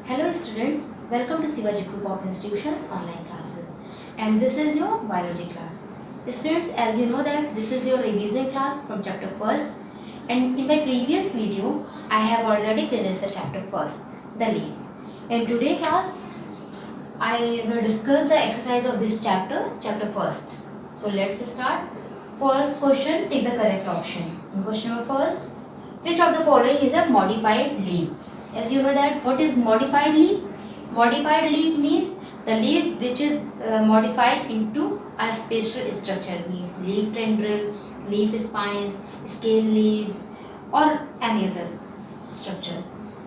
Hello students, welcome to Sivaji Group of Institutions online classes, and this is your biology class. Students, as you know that this is your revision class from chapter first, and in my previous video I have already finished the chapter first, the leaf. In today class I will discuss the exercise of this chapter first. So let's start. First question, take the correct option. In question number first, which of the following is a modified leaf? As you know that what is modified leaf? Modified leaf means the leaf which is modified into a special structure, means leaf tendril, leaf spines, scale leaves, or any other structure.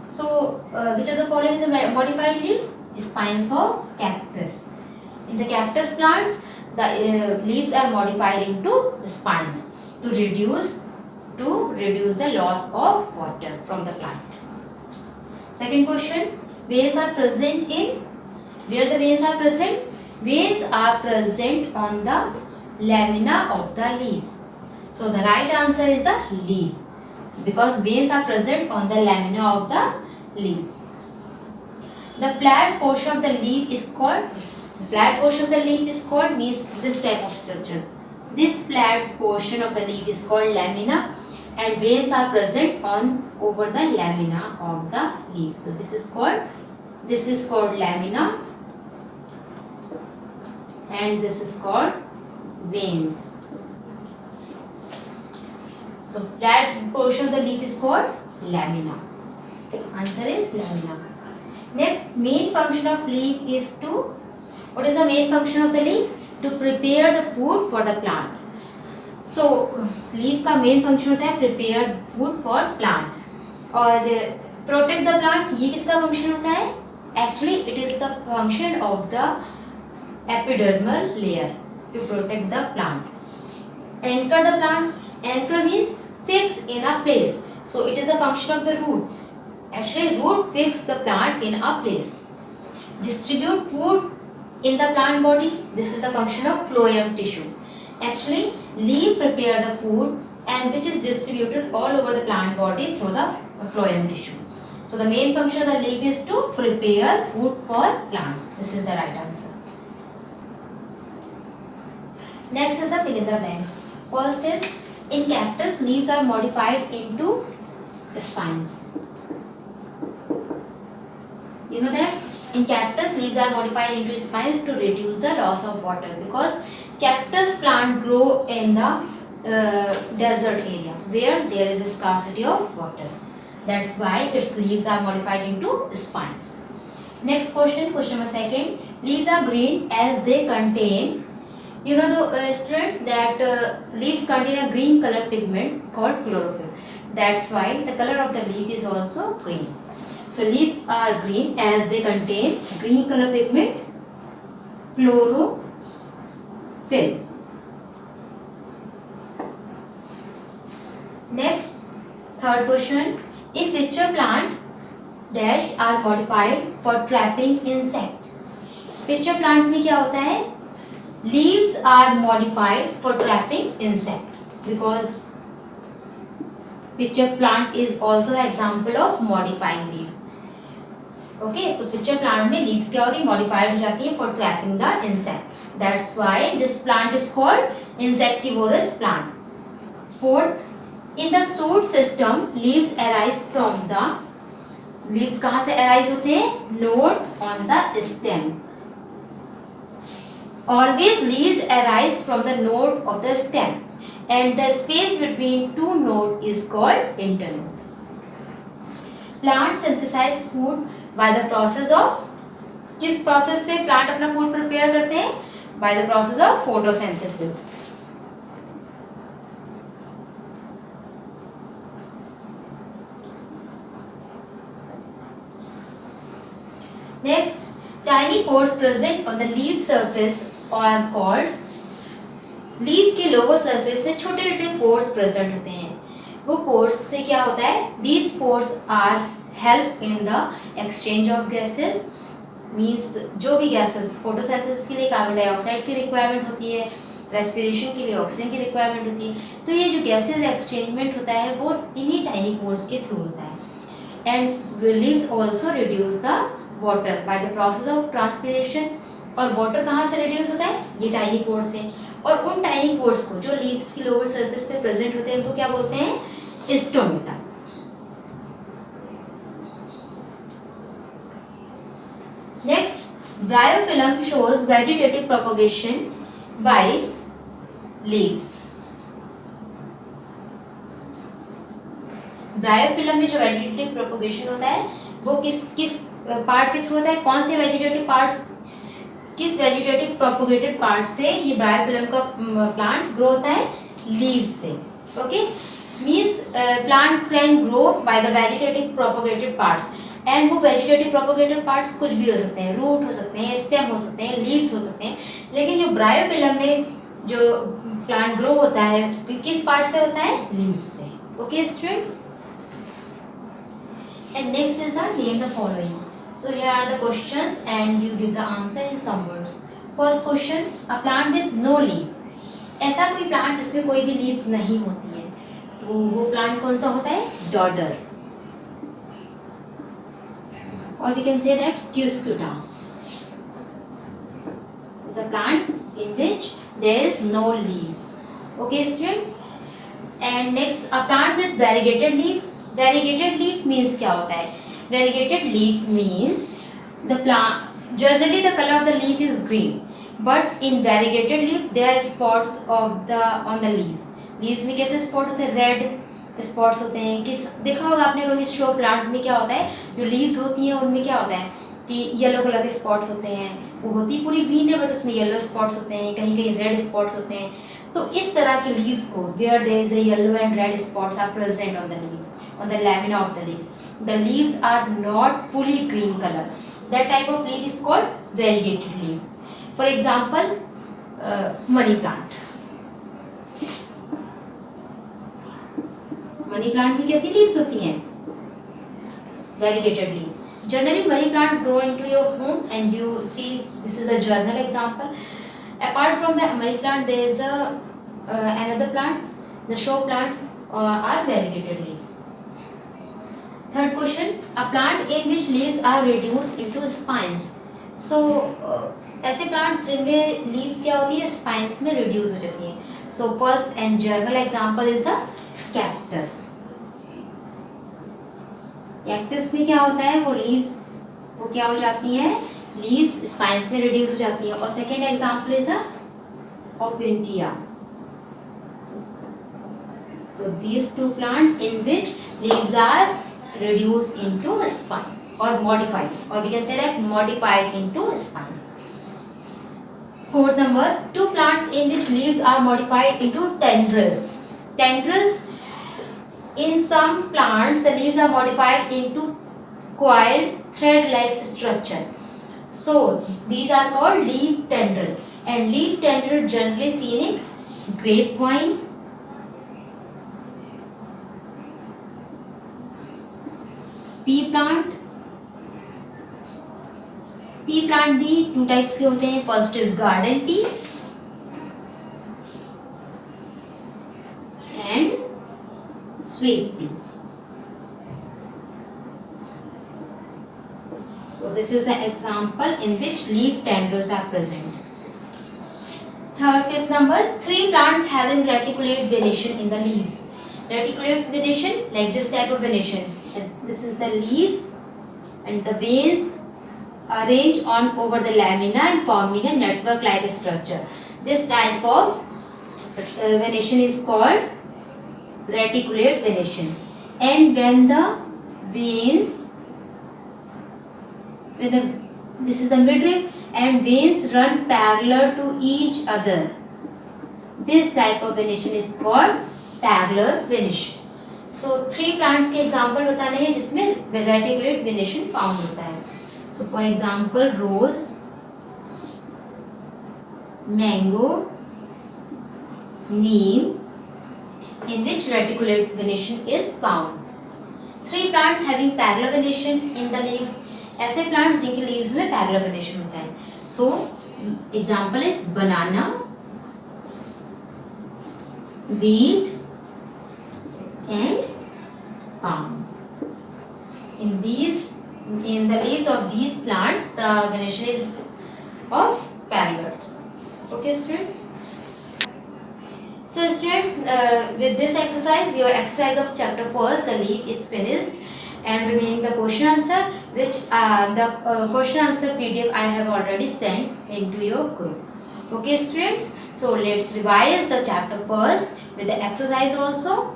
So which of the following is a modified leaf? Spines of cactus. In the cactus plants, the leaves are modified into spines to reduce the loss of water from the plant. Second question, veins are present in, where the veins are present? Veins are present on the lamina of the leaf. So the right answer is the leaf, because veins are present on the lamina of the leaf. The flat portion of the leaf is called, means this type of structure. This flat portion of the leaf is called lamina, and veins are present over the lamina of the leaf. So this is called lamina, and this is called veins. So flat portion of the leaf is called lamina. Answer is lamina. Next, main function of leaf is to, what is the main function of the leaf? To prepare the food for the plant. So leaf का main function होता है prepare food for plant, और protect the plant, ये किसका function होता है? Actually it is the function of the epidermal layer to protect the plant. Anchor the plant, anchor means fix in a place, so it is the function of the root. Actually root fix the plant in a place. Distribute food in the plant body, this is the function of phloem tissue. Actually leaf prepare the food and which is distributed all over the plant body through the phloem tissue. So the main function of the leaf is to prepare food for plant. This is the right answer. Next is the fill in the blanks. First is, in cactus leaves are modified into spines. You know that in cactus leaves are modified into spines to reduce the loss of water, because cactus plant grow in the desert area where there is a scarcity of water. That's why its leaves are modified into spines. Next question, question number second. Leaves are green as they contain, you know the students that leaves contain a green color pigment called chlorophyll. That's why the color of the leaf is also green. So leaves are green as they contain green color pigment, chlorophyll. Next, third question. In picture plant dash are modified for trapping insect. Picture plant में क्या होता है? Leaves are modified for trapping insect, because picture plant is also the example of modifying leaves. Okay, तो pitcher plant में leaves क्या होती है? Modified हो जाती है for trapping the insect. That's why this plant is called insectivorous plant. Fourth, in the shoot system leaves arise from the, leaves कहाँ से अराइज होते हैं? Node on the stem. Always leaves arise from the node of the stem and the space between two nodes is called internode. Plants synthesize food by the process of, किस process से plant अपना food prepare करते हैं? By the process of photosynthesis. Next, tiny pores present on the leaf surface are called, leaf के lower surface में छोटे छोटे pores present होते हैं. वो पोर्स से क्या होता है? These pores are help in the exchange of gases, means जो भी गैसेस फोटोसिंथेसिस के लिए कार्बन डाइऑक्साइड की रिक्वायरमेंट होती है, रेस्पिरेशन के लिए ऑक्सीजन की रिक्वायरमेंट होती है, तो ये जो गैसेज एक्सचेंजमेंट होता है वो इन्हीं टाइनी पोर्स के थ्रू होता है. And leaves also reduce the water by the process of transpiration. और वाटर कहाँ से रिड्यूस होता है? ये टाइनी पोर्स से। और उन टाइनी पोर्स को जो लीव्स की लोअर सरफेस पे प्रेजेंट होते हैं उनको क्या बोलते हैं? Stomata. Next, bryophyllum shows vegetative propagation by leaves. Bryophyllum में जो वेजिटेटिव प्रोपगेशन होता है वो किस पार्ट के थ्रू होता है? कौन से वेजिटेटिव पार्ट्स, किस वेजिटेटिव प्रोपगेटेड पार्ट से ये ब्रायोफिलम का प्लांट ग्रो होता है? लीव्स से। Okay, means plant can grow by the vegetative propagated parts. And वो वेजिटेटिव प्रोपगेटेड पार्ट्स कुछ भी हो सकते हैं, रूट हो सकते हैं, स्टेम हो सकते हैं, लीव्स हो सकते हैं। लेकिन जो ब्रायोफिलम में जो प्लांट ग्रो होता है किस पार्ट से होता है? लीव्स से। Okay students, and next is the name the following. So here are the questions and you give the answer in some words. First question, a plant with no leaf. ऐसा कोई plant जिसमें कोई भी leaves नहीं होती है तो वो प्लांट कौन सा होता है? डॉडर। और we can say that Cuscuta is a plant in which there is no leaves. Okay student, and next a plant with variegated leaf. Variegated leaf means क्या होता है? Variegated leaf means the plant generally the color of the leaf is green, but in variegated leaf there are spots of the on the leaves. Leaves में कैसे spot होते हैं? Red spots होते हैं। किस देखा होगा आपने कभी शो प्लांट में क्या होता है? जो leaves होती हैं उनमें क्या होता है कि येलो कलर के स्पॉट्स होते हैं। वो होती पूरी ग्रीन है बट उसमें येलो स्पॉट्स होते हैं, कहीं कहीं रेड स्पॉट्स होते हैं। तो इस तरह के लीव्स को where there is a yellow and red spots are present on the leaves, on the lamina of the leaves. The leaves are not fully green color. That type of leaf is called variegated leaf. For example, money plant. Money plant में कैसी leaves होती हैं? Variegated leaves. Generally, money plants grow into your home, and you see this is a general example. Apart from the money plant, there is another plants. The show plants are variegated leaves. Third question, a plant in which leaves are reduced into spines. So ऐसे plants जिनमें leaves क्या होती है? spines में reduce हो जाती हैं. So first and general example is the cactus. Cactus में क्या होता है? वो leaves वो क्या हो जाती हैं? Leaves spines में reduce हो जाती हैं. और second example is the opuntia. So these two plants in which leaves are reduced into a spine or modified, or we can say that modified into spines. Fourth number, two plants in which leaves are modified into tendrils. Tendrils, in some plants the leaves are modified into coiled thread-like structure. So these are called leaf tendril, and leaf tendril generally seen in grapevine, pea plant. pea plant भी two types के होते हैं. First is garden pea and sweet pea. So this is the example in which leaf tendrils are present. Third, fifth number, three plants having reticulate venation in the leaves. Reticulate venation, like this type of venation. This is the leaves and the veins arranged on over the lamina and forming a network like structure. This type of venation is called reticulate venation. And when the veins, this is the midrib and veins run parallel to each other, this type of venation is called parallel venation. So three plants के example बताने हैं जिसमें reticulate venation found होता है. So for example, rose, mango, neem, in which reticulate venation is found. Three plants having parallel venation in the leaves. ऐसे plants जिनके leaves में parallel venation होता है. So example is banana, wheat and palm. In the leaves of these plants combination is of parallel. Okay students. So students, with this exercise, your exercise of chapter 4, the leaf, is finished, and remaining the question answer, which the question answer PDF I have already sent into your group. Okay students, so let's revise the chapter first with the exercise also,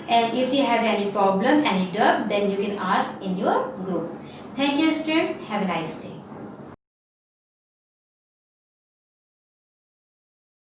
and if you have any problem, any doubt, then you can ask in your group. Thank you students, have a nice day.